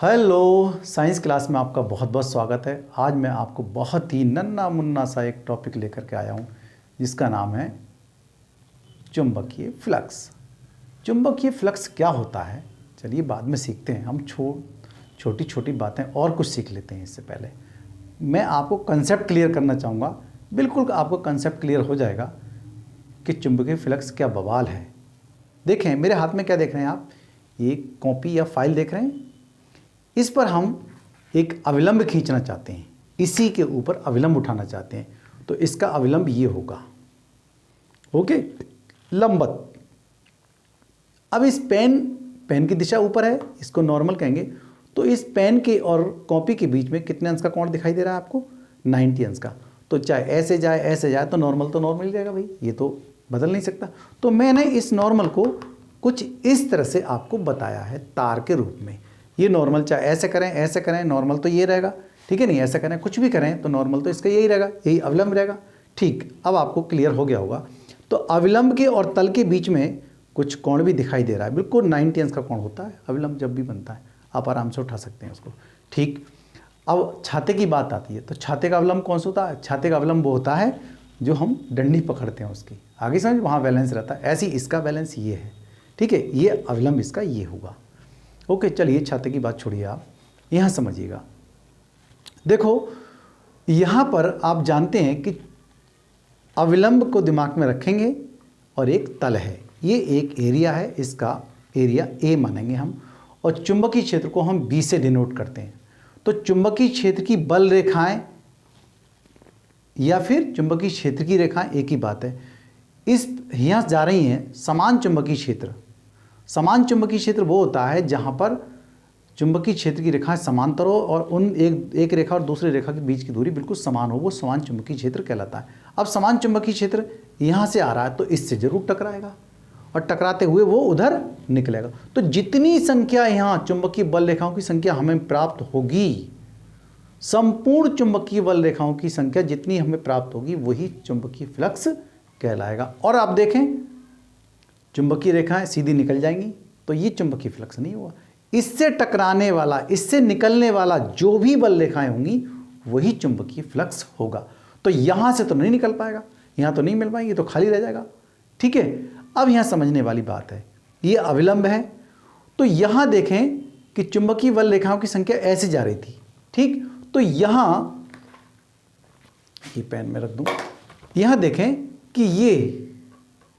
Hello, science class में आपका बहुत बहुत स्वागत है। आज मैं आपको बहुत ही नन्ना मुन्ना सा एक टॉपिक लेकर के आया हूँ जिसका नाम है चुंबकीय फ्लक्स। चुंबकीय फ्लक्स क्या होता है, चलिए बाद में सीखते हैं। हम छोटी छोटी बातें और कुछ सीख लेते हैं। इससे पहले मैं आपको कंसेप्ट क्लियर करना चाहूँगा। बिल्कुल आपको कंसेप्ट क्लियर हो जाएगा कि चुंबकीय फ्लक्स क्या बवाल है। देखें मेरे हाथ में क्या देख रहे हैं आप, ये कॉपी या फाइल देख रहे हैं। इस पर हम एक अविलंब खींचना चाहते हैं, इसी के ऊपर अविलंब उठाना चाहते हैं, तो इसका अविलंब ये होगा, ओके, लंबवत। अब इस पेन की दिशा ऊपर है, इसको नॉर्मल कहेंगे। तो इस पेन के और कॉपी के बीच में कितने अंश का कोण दिखाई दे रहा है आपको? 90 अंश का। तो चाहे ऐसे जाए तो नॉर्मल ही जाएगा भाई, ये तो बदल नहीं सकता। तो मैंने इस नॉर्मल को कुछ इस तरह से आपको बताया है तार के रूप में। ये नॉर्मल चाहे ऐसे करें नॉर्मल तो ये रहेगा, ठीक है नहीं, ऐसा करें कुछ भी करें तो नॉर्मल तो इसका यही रहेगा, यही अविलंब रहेगा। ठीक, अब आपको क्लियर हो गया होगा। तो अविलंब के और तल के बीच में कुछ कोण भी दिखाई दे रहा है, बिल्कुल 90 अंश का कोण होता है अविलंब जब भी बनता है, आप आराम से उठा सकते हैं उसको। ठीक, अब छाते की बात आती है, तो छाते का अविलंब कौन सा होता है? छाते का अविलंब वो होता है जो हम डंडी पकड़ते हैं उसकी, आगे समझ, वहाँ बैलेंस रहता है। ऐसे ही इसका बैलेंस ये है, ठीक है, ये अविलंब इसका ये होगा। ओके, चलिए छाते की बात छोड़िए, आप यहाँ समझिएगा। देखो यहाँ पर आप जानते हैं कि अविलंब को दिमाग में रखेंगे और एक तल है, ये एक एरिया है, इसका एरिया ए मानेंगे हम, और चुंबकीय क्षेत्र को हम बी से डिनोट करते हैं। तो चुंबकीय क्षेत्र की बल रेखाएं या फिर चुंबकीय क्षेत्र की रेखाएं एक ही बात है। इस यहाँ जा रही हैं समान चुंबकीय क्षेत्र। समान चुंबकीय क्षेत्र वो होता है जहाँ पर चुंबकीय क्षेत्र की रेखाएं समांतर हो और उन एक रेखा और दूसरी रेखा के बीच की दूरी बिल्कुल समान हो, वो समान चुंबकीय क्षेत्र कहलाता है। अब समान चुंबकीय क्षेत्र यहाँ से आ रहा है तो इससे जरूर टकराएगा और टकराते हुए वो उधर निकलेगा। तो जितनी संख्या यहाँ चुंबकीय बल रेखाओं की संख्या हमें प्राप्त होगी, संपूर्ण चुंबकीय बल रेखाओं की संख्या जितनी हमें प्राप्त होगी वही चुंबकीय फ्लक्स कहलाएगा। और आप देखें चुंबकीय रेखाएं सीधी निकल जाएंगी तो ये चुंबकीय फ्लक्स नहीं हुआ। इससे टकराने वाला, इससे निकलने वाला जो भी बल रेखाएं होंगी वही चुंबकीय फ्लक्स होगा। तो यहां से तो नहीं निकल पाएगा, यहां तो नहीं मिल पाएंगे, तो खाली रह जाएगा। ठीक है, अब यहां समझने वाली बात है, ये अविलंब है। तो यहां देखें कि चुंबकीय बल रेखाओं की संख्या ऐसे जा रही थी, ठीक। तो यहां ये पेन में रख दूं, यहां देखें कि ये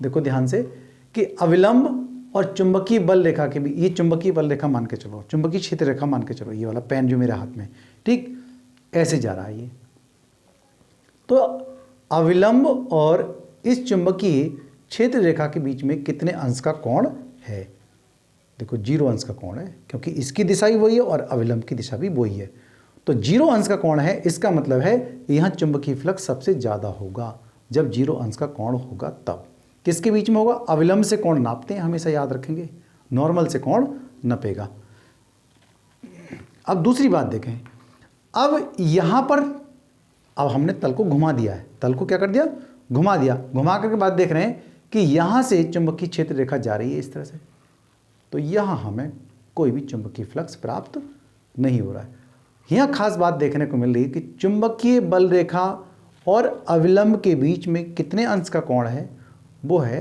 देखो ध्यान से कि अविलंब और चुंबकीय बल रेखा के भी, ये चुंबकीय बल रेखा मान के चलो, चुंबकीय क्षेत्र रेखा मान के चलो, ये वाला पेन जो मेरे हाथ में, ठीक, ऐसे जा रहा है ये। तो अविलंब और इस चुंबकीय क्षेत्र रेखा के बीच में कितने अंश का कोण है? देखो 0 अंश का कोण है, क्योंकि इसकी दिशा ही वही है और अविलंब की दिशा भी वही है। तो 0 अंश का कोण है, इसका मतलब है यहाँ चुंबकीय फ्लक्स सबसे ज़्यादा होगा जब 0 अंश का कोण होगा। तब किसके बीच में होगा? अविलंब से कोण नापते हैं, हमेशा याद रखेंगे, नॉर्मल से कोण नपेगा। अब दूसरी बात देखें, अब यहाँ पर अब हमने तल को घुमा दिया है, तल को क्या कर दिया? घुमा दिया। घुमा करके बाद देख रहे हैं कि यहाँ से चुंबकीय क्षेत्र रेखा जा रही है इस तरह से, तो यहाँ हमें कोई भी चुंबकीय फ्लक्स प्राप्त नहीं हो रहा है। यहाँ खास बात देखने को मिल रही है कि चुंबकीय बल रेखा और अविलंब के बीच में कितने अंश का कोण है? वो है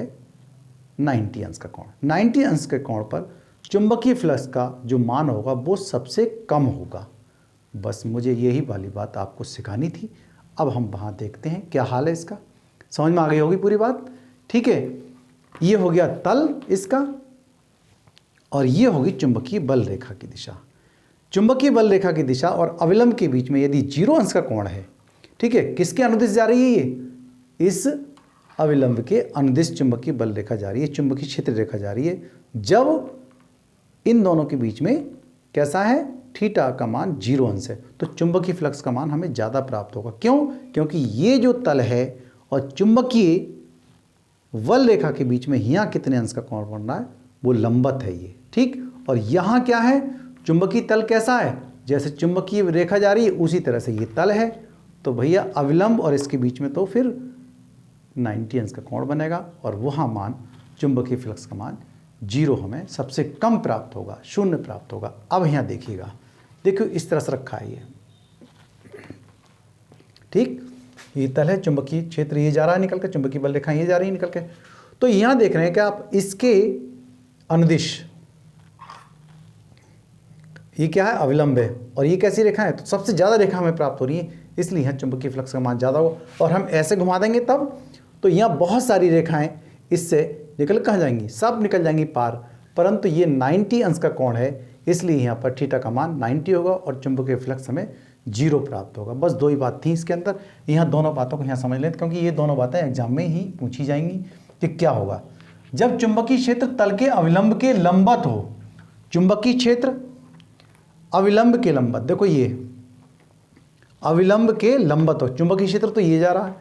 90 अंश का कोण। 90 अंश के कोण पर चुंबकीय फ्लक्स का जो मान होगा वो सबसे कम होगा। बस मुझे यही वाली बात आपको सिखानी थी। अब हम वहाँ देखते हैं क्या हाल है इसका, समझ में आ गई होगी पूरी बात। ठीक है, ये हो गया तल इसका और ये होगी चुंबकीय बल रेखा की दिशा। चुंबकीय बल रेखा की दिशा और अविलंब के बीच में यदि 0 अंश का कोण है, ठीक है, किसके अनुदिश जा रही है ये? इस अविलंब के अनुदिश चुंबकीय बल रेखा जा रही है, चुंबकीय क्षेत्र रेखा जा रही है। जब इन दोनों के बीच में कैसा है? थीटा का मान 0 अंश है, तो चुंबकीय फ्लक्स का मान हमें ज़्यादा प्राप्त होगा। क्यों? क्योंकि ये जो तल है और चुंबकीय बल रेखा के बीच में यहाँ कितने अंश का कोण बन रहा है? वो लंबवत है ये, ठीक। और यहाँ क्या है? चुंबकीय तल कैसा है? जैसे चुंबकीय रेखा जा रही है उसी तरह से ये तल है। तो भैया अविलंब और इसके बीच में तो फिर 90 अंश का कोण बनेगा और वहाँ मान चुंबकीय फ्लक्स का मान 0 हमें सबसे कम प्राप्त होगा, 0 प्राप्त होगा। अब यहाँ देखिएगा, देखो इस तरह से रखा है ये, ठीक, ये तल है, चुंबकीय क्षेत्र ये जा रहा है निकल के, चुंबकीय बल रेखा ये जा रही है निकल के। तो यहां देख रहे हैं कि आप इसके अनुदिश, ये क्या है, अविलंब है, और ये कैसी रेखा है, तो सबसे ज़्यादा रेखा हमें प्राप्त हो रही है, इसलिए यहाँ चुंबकीय फ्लक्स का मान ज़्यादा हो। और हम ऐसे घुमा देंगे तब, तो यहाँ बहुत सारी रेखाएं इससे निकल कहाँ जाएंगी, सब निकल जाएंगी पार, परंतु ये 90 अंश का कोण है, इसलिए यहाँ पर थीटा का मान 90 होगा और चुंबकीय फ्लक्स हमें 0 प्राप्त होगा। बस दो ही बात थी इसके अंदर, यहाँ दोनों बातों को यहाँ समझ लें, क्योंकि ये दोनों बातें एग्जाम में ही पूछी जाएंगी कि क्या होगा जब चुंबकीय क्षेत्र तल के अविलंब के लंबवत हो। चुंबकीय क्षेत्र अविलंब के लंबवत, देखो ये अविलंब के लंबवत हो, चुंबकीय क्षेत्र तो ये जा रहा है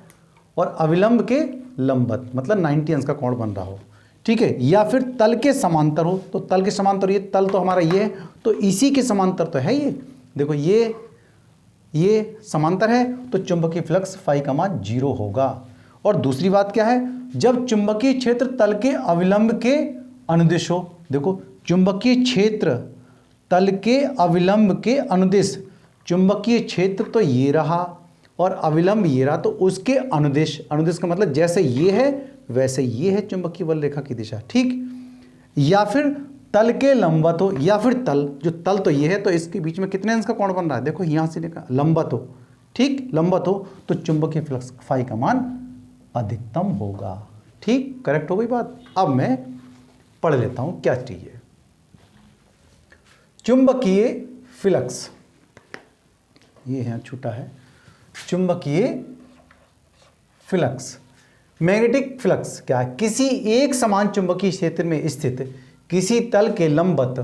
और अविलंब के लंबवत मतलब 90 अंश का कोण बन रहा हो, ठीक है, या फिर तल के समांतर हो। तो तल के समांतर, ये तल तो हमारा ये है, तो इसी के समांतर तो है ये, देखो ये समांतर है, तो चुंबकीय फ्लक्स फाई का मान 0 होगा। और दूसरी बात क्या है, जब चुंबकीय क्षेत्र तल के अविलंब के अनुदिश हो, देखो चुंबकीय क्षेत्र तल के अविलंब के अनुदिश, चुंबकीय क्षेत्र तो ये रहा और अविलंब ये रहा, तो उसके अनुदिश, अनुदिश का मतलब जैसे ये है वैसे ये है चुंबकीय बल रेखा की दिशा, ठीक, या फिर तल के लंबवत हो, या फिर तल, जो तल तो ये है, तो इसके बीच में कितने अंश का कोण बन रहा है, देखो यहां से देखा लंबवत हो, ठीक, लंबवत हो, तो चुंबकीय फ्लक्स फाई का मान अधिकतम होगा, ठीक, करेक्ट हो गई बात। अब मैं पढ़ लेता हूं क्या चीज है चुंबकीय फ्लक्स, ये यहां छूटा है, चुंबकीय फ्लक्स। मैग्नेटिक फ्लक्स क्या है, किसी एक समान चुंबकीय क्षेत्र में स्थित किसी तल के लंबवत,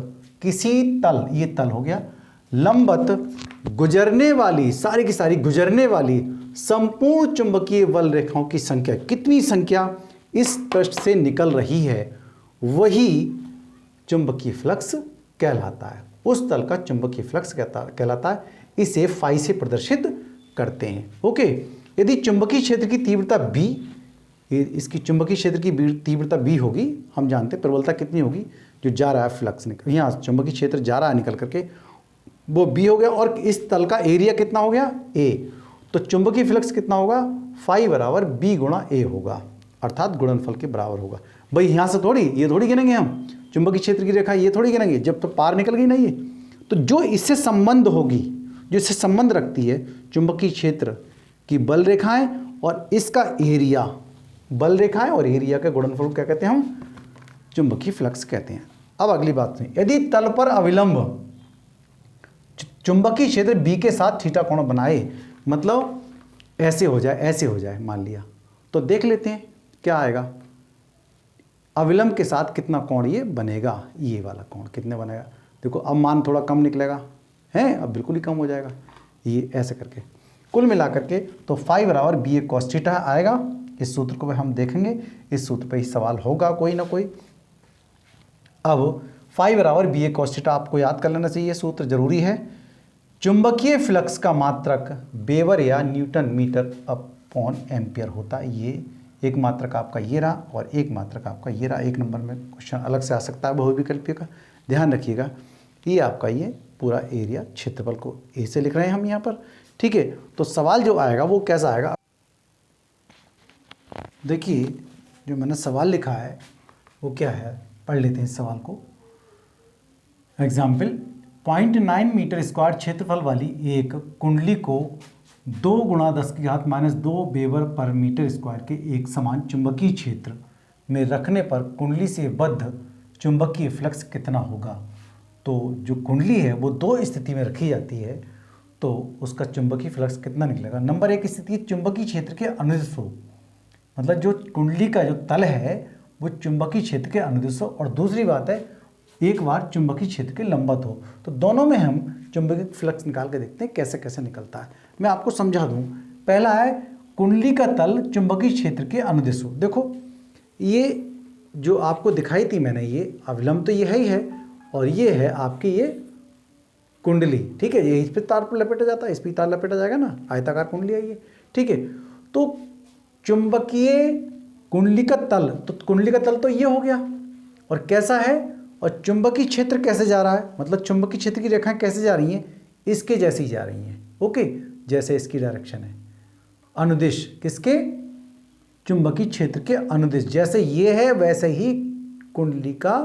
किसी तल, ये तल हो गया, लंबवत गुजरने वाली, सारी की सारी गुजरने वाली संपूर्ण चुंबकीय बल रेखाओं की संख्या, कितनी संख्या इस पृष्ठ से निकल रही है, वही चुंबकीय फ्लक्स कहलाता है। उस तल का चुंबकीय फ्लक्स कहलाता है। इसे फाई से प्रदर्शित करते हैं। ओके, यदि चुंबकीय क्षेत्र की तीव्रता B, इसकी चुंबकीय क्षेत्र की तीव्रता B होगी, हम जानते हैं प्रबलता कितनी होगी, जो जा रहा है फ्लक्स निकल, यहाँ चुंबकीय क्षेत्र जा रहा है निकल करके, वो B हो गया, और इस तल का एरिया कितना हो गया A, तो चुंबकीय फ्लक्स कितना होगा, फाई बराबर B गुणा A होगा, अर्थात गुणनफल के बराबर होगा। भाई यहाँ से थोड़ी, ये थोड़ी गिनेंगे हम, चुंबकीय क्षेत्र की रेखा ये थोड़ी गिनेंगे, जब तो पार निकल गई ना ये, तो जो इससे संबंध होगी, जो इससे संबंध रखती है चुंबकीय क्षेत्र की बल रेखाएं और इसका एरिया, बल रेखाएं और एरिया के गुणनफल क्या कहते हैं हम, चुंबकीय फ्लक्स कहते हैं। अब अगली बात सुनिए, यदि तल पर अविलंब चुंबकीय क्षेत्र B के साथ थीटा कोण बनाए, मतलब ऐसे हो जाए, ऐसे हो जाए मान लिया, तो देख लेते हैं क्या आएगा, अविलंब के साथ कितना कोण ये बनेगा, ये वाला कोण कितने बनेगा, देखो अब मान थोड़ा कम निकलेगा, है अब बिल्कुल ही कम हो जाएगा, ये ऐसे करके कुल मिला करके, तो फाई बराबर बी ए कॉस थीटा आएगा। इस सूत्र को हम देखेंगे, इस सूत्र पे ही सवाल होगा कोई ना कोई। अब फाई बराबर बी ए कॉस थीटा आपको याद कर लेना चाहिए, सूत्र जरूरी है। चुंबकीय फ्लक्स का मात्रक वेबर या न्यूटन मीटर अपॉन एम्पियर होता है। ये एक मात्रक आपका ये रहा और एक मात्रक आपका ये रहा। एक नंबर में क्वेश्चन अलग से आ सकता है बहुविकल्पीय का, ध्यान रखिएगा। ये आपका ये पूरा एरिया, क्षेत्रफल को ए से लिख रहे हैं हम यहाँ पर, ठीक है। तो सवाल जो आएगा वो कैसा आएगा, देखिए जो मैंने सवाल लिखा है वो क्या है, पढ़ लेते हैं इस सवाल को। एग्जाम्पल, 0.9 मीटर स्क्वायर क्षेत्रफल वाली एक कुंडली को 2 × 10⁻² वेबर पर मीटर स्क्वायर के एक समान चुंबकीय क्षेत्र में रखने पर कुंडली से बद्ध चुंबकीय फ्लक्स कितना होगा। तो जो कुंडली है वो 2 स्थिति में रखी जाती है, तो उसका चुंबकीय फ्लक्स कितना निकलेगा। नंबर 1 स्थिति चुंबकीय क्षेत्र के अनुदिश हो, मतलब जो कुंडली का जो तल है वो चुंबकीय क्षेत्र के अनुदिश हो, और दूसरी बात है एक बार चुंबकीय क्षेत्र के लंबवत हो। तो दोनों में हम चुंबकीय फ्लक्स निकाल के देखते हैं कैसे कैसे निकलता है। मैं आपको समझा दूं। पहला है कुंडली का तल चुंबकीय क्षेत्र के अनुदिश हो। देखो ये जो आपको दिखाई थी मैंने, ये अविलंब तो ये है ही है, और ये है आपकी ये कुंडली, ठीक है। ये इस पर तार पर लपेटा जाता है, इस पर तार लपेटा जाएगा ना, आयताकार कुंडली है ये, ठीक है। तो चुंबकीय कुंडली का तल, तो कुंडली का तल तो ये हो गया, और कैसा है, और चुंबकीय क्षेत्र कैसे जा रहा है, मतलब चुंबकीय क्षेत्र की रेखाएं कैसे जा रही हैं, इसके जैसी जा रही हैं। ओके, जैसे इसकी डायरेक्शन है अनुदिश, किसके, चुंबकीय क्षेत्र के अनुदिश, जैसे ये है वैसे ही कुंडली का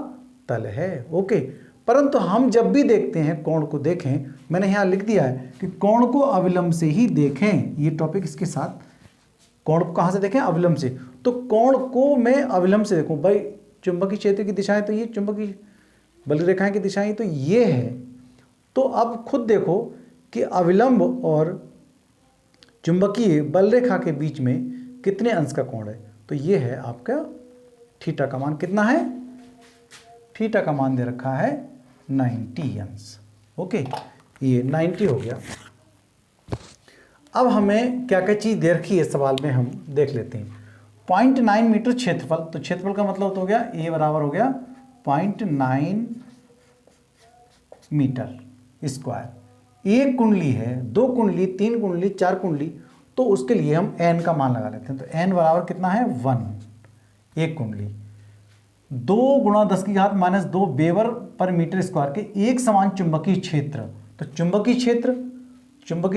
तल है। ओके, परंतु हम जब भी देखते हैं कोण को, देखें मैंने यहाँ लिख दिया है कि कोण को अविलंब से ही देखें, ये टॉपिक इसके साथ, कोण को कहाँ से देखें, अविलंब से। तो कोण को मैं अविलंब से देखूं, भाई चुंबकीय क्षेत्र की दिशाएं तो ये, चुंबकीय बल रेखाएं की दिशाएं तो ये है, तो अब खुद देखो कि अविलंब और चुंबकीय बल रेखा के बीच में कितने अंश का कोण है। तो ये है आपका थीटा का मान कितना है, थीटा का मान दे रखा है 90 अंश। ओके, ये 90 हो गया। अब हमें क्या क्या चीज़ दे रखी है सवाल में, हम देख लेते हैं। 0.9 मीटर क्षेत्रफल, तो क्षेत्रफल का मतलब तो हो गया ए बराबर हो गया 0.9 मीटर स्क्वायर। एक कुंडली है, दो कुंडली, तीन कुंडली, चार कुंडली, तो उसके लिए हम n का मान लगा लेते हैं। तो n बराबर कितना है 1, एक कुंडली। 2 × 10⁻² वेबर पर मीटर स्क्वायर के एक समान चुंबकीय क्षेत्र। तो चुंबकीय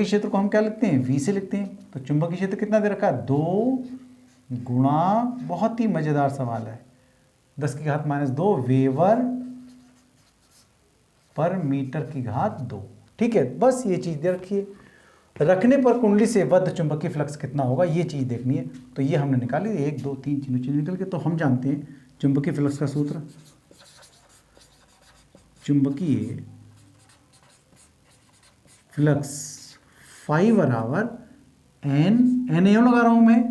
क्षेत्र को हम क्या लिखते हैं, v से लिखते हैं। तो चुंबकीय क्षेत्र कितना दे रखा है 2 × बहुत ही मजेदार सवाल है, 10⁻² वेबर पर मीटर की घात 2। ठीक है, बस ये चीज़ दे रखी है। रखने पर कुंडली से बद्ध चुंबकीय फ्लक्स कितना होगा, ये चीज़ देखनी है। तो ये हमने निकाली, 1 2 3 चीज़ें निकल के। तो हम जानते हैं चुंबकीय फ्लक्स का सूत्र, चुंबकीय फ्लक्स फाई बराबर n एम लगा रहा हूँ मैं,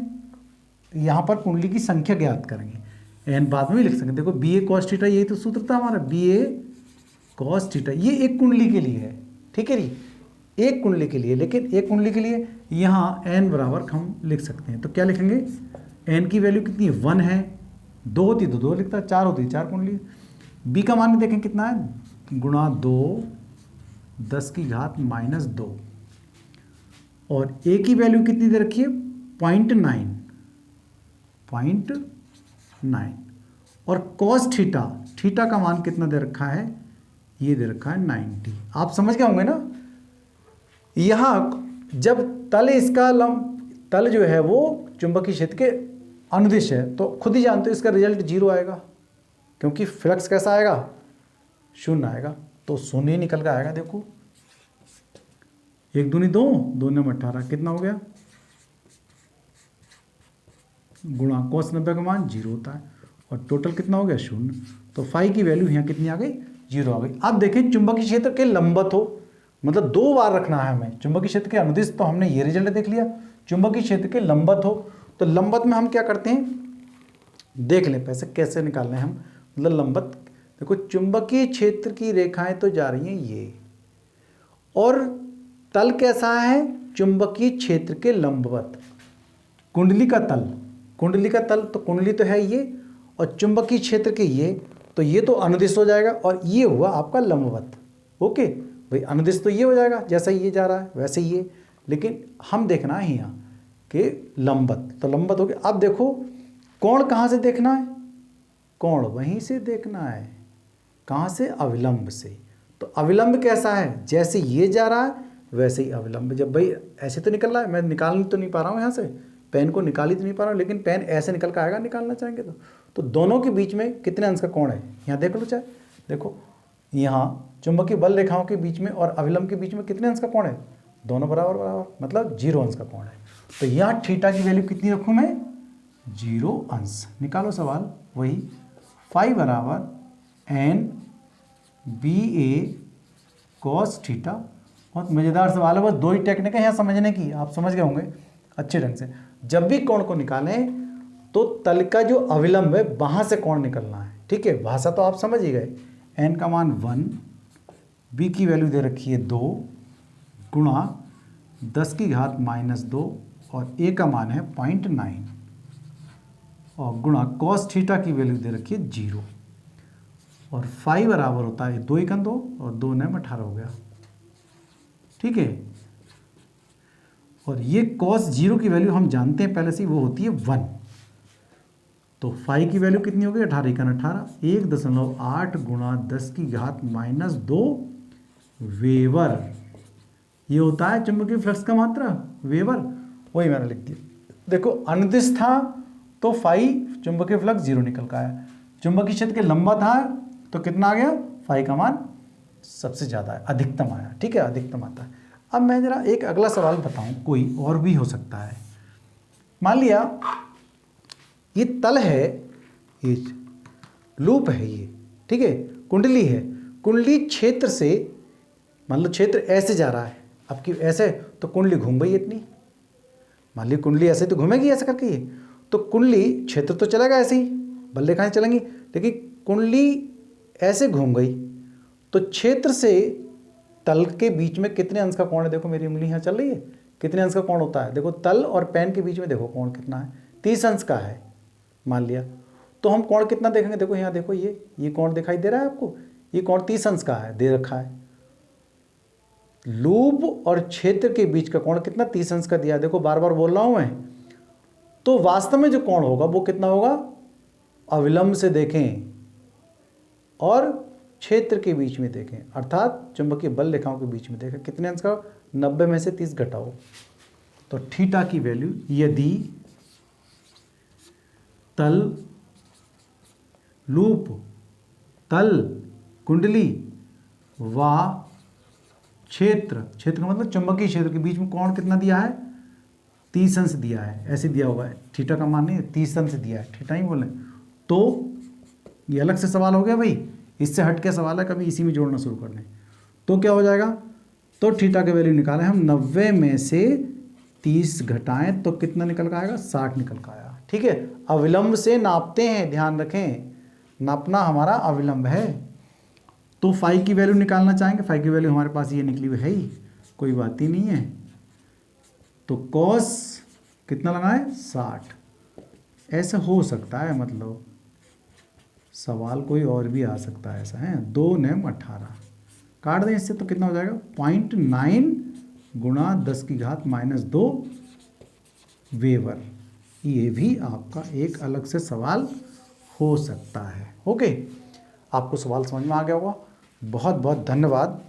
यहाँ पर कुंडली की संख्या ज्ञात करेंगे, n बाद में भी लिख सकते हैं। देखो बी ए कॉस थीटा, यही तो सूत्र था हमारा, बी ए कॉस थीटा। ये एक कुंडली के लिए है, ठीक है जी, एक कुंडली के लिए। लेकिन एक कुंडली के लिए यहाँ n बराबर हम लिख सकते हैं। तो क्या लिखेंगे, n की वैल्यू कितनी है 1 है, 2 होती तो 2 लिखता, 4 होती 4 कुंडली। b का मान देखें कितना है, गुणा 2 10⁻²। और a की वैल्यू कितनी दे रखी है 0.9। और cos थीटा का मान कितना दे रखा है, ये दे रखा है 90। आप समझ गए होंगे ना। यहाँ जब तल इसका तल जो है वो चुंबकीय क्षेत्र के अनुदिश है, तो खुद ही जानते हो इसका रिजल्ट 0 आएगा, क्योंकि फ्लक्स कैसा आएगा, 0 आएगा। तो 0 निकल कर आएगा। देखो 1 दूनी 2, 2 9 18, कितना हो गया, गुणा cos 90 का मान 0 होता है, और टोटल कितना हो गया 0। तो फाई की वैल्यू यहाँ कितनी आ गई, 0 आ गई। अब देखें चुंबकीय क्षेत्र के लंबवत हो, मतलब 2 बार रखना है हमें। चुंबकीय क्षेत्र के अनुदिश तो हमने ये रिजल्ट देख लिया, चुंबकीय क्षेत्र के लंबवत हो, तो लंबवत में हम क्या करते हैं, देख लें पैसे कैसे निकालने हैं हम। मतलब लंबवत, देखो चुंबकीय क्षेत्र की रेखाएं तो जा रही हैं ये, और तल कैसा है, चुंबकीय क्षेत्र के लंबवत। कुंडली का तल तो कुंडली तो है ये, और चुंबकीय क्षेत्र के ये, तो ये तो अनुदिश हो जाएगा, और ये हुआ आपका लंबवत। ओके भाई, अनुदिश तो ये हो जाएगा, जैसा ये जा रहा है वैसे ये, लेकिन हम देखना है यहाँ कि लंबवत, तो लंबवत हो गया। अब देखो कोण कहाँ से देखना है, कोण वहीं से देखना है, कहाँ से, अविलंब से। तो अविलंब कैसा है, जैसे ये जा रहा है वैसे ही अविलंब। जब भाई ऐसे तो निकल रहा है, मैं निकाल तो नहीं पा रहा हूँ यहाँ से, पेन को निकाल ही तो नहीं पा रहा हूँ, लेकिन पेन ऐसे निकल कर आएगा निकालना चाहेंगे तो दोनों के बीच में कितने अंश का कोण है, यहाँ देख लो चाहे। देखो यहाँ चुंबकीय बल रेखाओं के बीच में और अविलंब के बीच में कितने अंश का कोण है, दोनों बराबर, मतलब 0 अंश का कोण है। तो यहाँ थीटा की वैल्यू कितनी रखूँ मैं, 0 अंश। निकालो सवाल वही, फाई बराबर n/BA cos थीटा। बहुत मज़ेदार सवाल है, बस 2 ही टेक्निक है यहाँ समझने की, आप समझ गए होंगे अच्छे ढंग से। जब भी कोण को निकालें तो तल का जो अविलंब है वहाँ से कोण निकलना है, ठीक है। भाषा तो आप समझ ही गए। n का मान 1, b की वैल्यू दे रखी है 2, गुणा 10⁻², और a का मान है 0.9, और गुणा cos थीटा की वैल्यू दे रखी है 0, और फाई बराबर होता है 2 × 2 और 2 9 18 हो गया, ठीक है। और ये cos 0 की वैल्यू हम जानते हैं पहले से ही, वो होती है 1। तो फाई की वैल्यू कितनी हो गई, 18 × 18, 1.8 × 10⁻² वेबर ये होता है चुंबकीय फ्लक्स का मात्रा, वेबर। वही मैंने लिख दिया। देखो अनदिश था तो फाई चुंबकीय फ्लक्स 0 निकल का आया, चुंबकीय क्षेत्र के लंबा था तो कितना आ गया, फाई का मान सबसे ज़्यादा है, अधिकतम आया। ठीक है, अधिकतम आता है। अब मैं जरा एक अगला सवाल बताऊं, कोई और भी हो सकता है। मान लिया ये तल है, ये लूप है ये, ठीक है, कुंडली है, कुंडली क्षेत्र से, मान लो क्षेत्र ऐसे जा रहा है आपकी, ऐसे तो कुंडली घूम गई इतनी, मान ली कुंडली ऐसे तो घूमेगी ऐसे करके ये, तो कुंडली क्षेत्र तो चलेगा ऐसे ही, बल रेखाएं चलेंगी, लेकिन कुंडली ऐसे घूम गई तो क्षेत्र से तल के बीच में कितने अंश का कोण है, देखो मेरी उंगली यहाँ चल रही है, कितने अंश का कोण होता है, देखो तल और पेन के बीच में देखो कोण कितना है, 30 अंश का है मान लिया। तो हम कोण कितना देखेंगे, देखो यहाँ देखो ये कोण दिखाई दे रहा है आपको, ये कोण 30 अंश का है, दे रखा है। लूप और क्षेत्र के बीच का कोण कितना, 30 अंश का दिया है, देखो बार बार बोल रहा हूँ मैं। तो वास्तव में जो कोण होगा वो कितना होगा, अविलंब से देखें और क्षेत्र के बीच में देखें, अर्थात चुंबकीय बल रेखाओं के बीच में देखें, कितने अंश का, 90 में से 30 घटाओ, तो थीटा की वैल्यू, यदि तल, लूप, तल, कुंडली व क्षेत्र, क्षेत्र का मतलब चुंबकीय क्षेत्र के बीच में कोण कितना दिया है, 30 अंश दिया है, ऐसे दिया होगा, थीटा का मान नहीं, 30 अंश दिया है, थीटा ही बोले, तो ये अलग से सवाल हो गया भाई, इससे हट के सवाल है, कभी इसी में जोड़ना शुरू कर लें। तो क्या हो जाएगा, तो थीटा की वैल्यू निकालें हम, 90 में से 30 घटाएं तो कितना निकल का आएगा, 60 निकल का आया। ठीक है, अविलंब से नापते हैं, ध्यान रखें, नापना हमारा अविलंब है। तो फाई की वैल्यू निकालना चाहेंगे, फाई की वैल्यू हमारे पास ये निकली हुई है ही, कोई बात ही नहीं है। तो कॉस कितना लगाएं, 60। ऐसा हो सकता है, मतलब सवाल कोई और भी आ सकता है, ऐसा है। 2 9 18 काट दें इससे तो कितना हो जाएगा, 0.9 गुणा 10⁻⁻2 वेबर। ये भी आपका एक अलग से सवाल हो सकता है। ओके, आपको सवाल समझ में आ गया होगा। बहुत बहुत धन्यवाद।